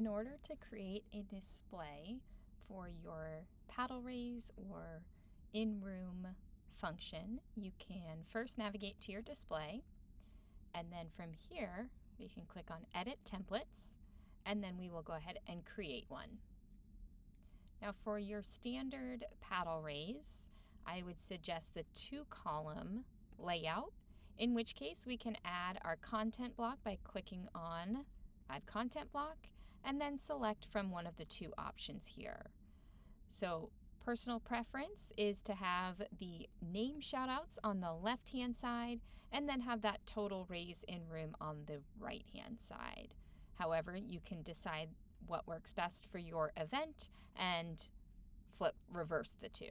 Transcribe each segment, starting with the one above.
In order to create a display for your paddle raise or in-room function, you can first navigate to your display, and then from here we can click on Edit Templates, and then we will go ahead and create one. Now for your standard paddle raise, I would suggest the 2-column layout, in which case we can add our content block by clicking on Add Content Block, and then select from one of the 2 options here. So personal preference is to have the name shoutouts on the left-hand side and then have that total raise in room on the right-hand side. However, you can decide what works best for your event and reverse the 2.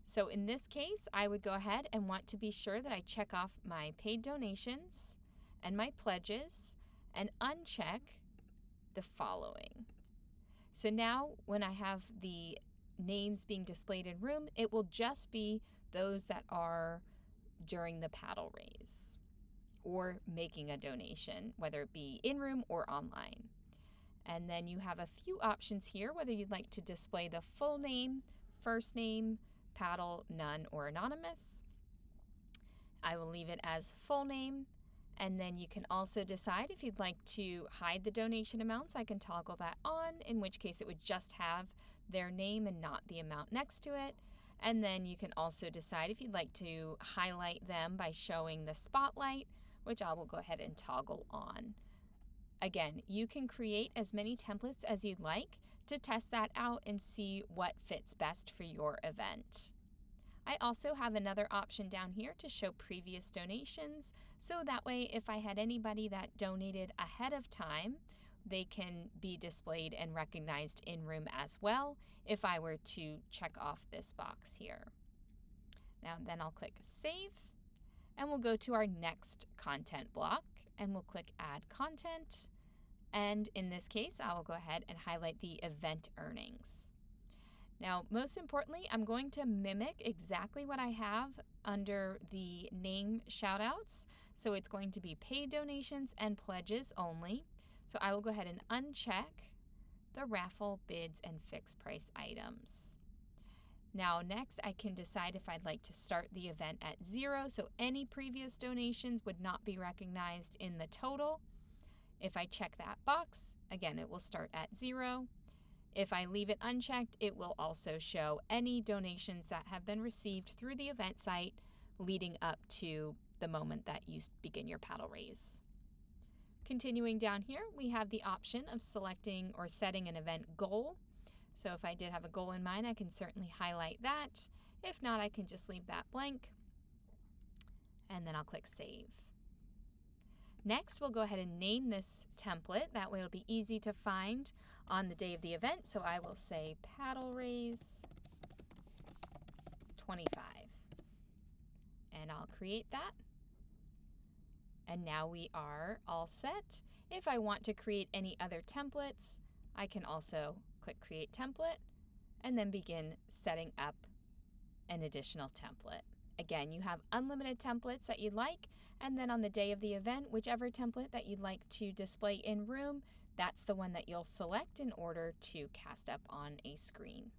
So in this case, I would go ahead and want to be sure that I check off my paid donations and my pledges and uncheck the following. So now when I have the names being displayed in room, it will just be those that are during the paddle raise or making a donation, whether it be in room or online. And then you have a few options here, whether you'd like to display the full name, first name, paddle, none, or anonymous. I will leave it as full name. And then you can also decide if you'd like to hide the donation amounts. I can toggle that on, in which case it would just have their name and not the amount next to it. And then you can also decide if you'd like to highlight them by showing the spotlight, which I will go ahead and toggle on. Again, you can create as many templates as you'd like to test that out and see what fits best for your event. I also have another option down here to show previous donations, so that way if I had anybody that donated ahead of time, they can be displayed and recognized in room as well if I were to check off this box here. Now then I'll click Save, and we'll go to our next content block, and we'll click Add Content, and in this case I will go ahead and highlight the event earnings. Now, most importantly, I'm going to mimic exactly what I have under the name shoutouts. So it's going to be paid donations and pledges only. So I will go ahead and uncheck the raffle, bids, and fixed price items. Now, next, I can decide if I'd like to start the event at 0, so any previous donations would not be recognized in the total. If I check that box, again, it will start at 0. If I leave it unchecked, it will also show any donations that have been received through the event site leading up to the moment that you begin your paddle raise. Continuing down here, we have the option of selecting or setting an event goal. So if I did have a goal in mind, I can certainly highlight that. If not, I can just leave that blank, and then I'll click Save. Next, we'll go ahead and name this template. That way it'll be easy to find on the day of the event. So I will say Paddle Raise 25. And I'll create that. And now we are all set. If I want to create any other templates, I can also click Create Template and then begin setting up an additional template. Again, you have unlimited templates that you'd like, and then on the day of the event, whichever template that you'd like to display in room, that's the one that you'll select in order to cast up on a screen.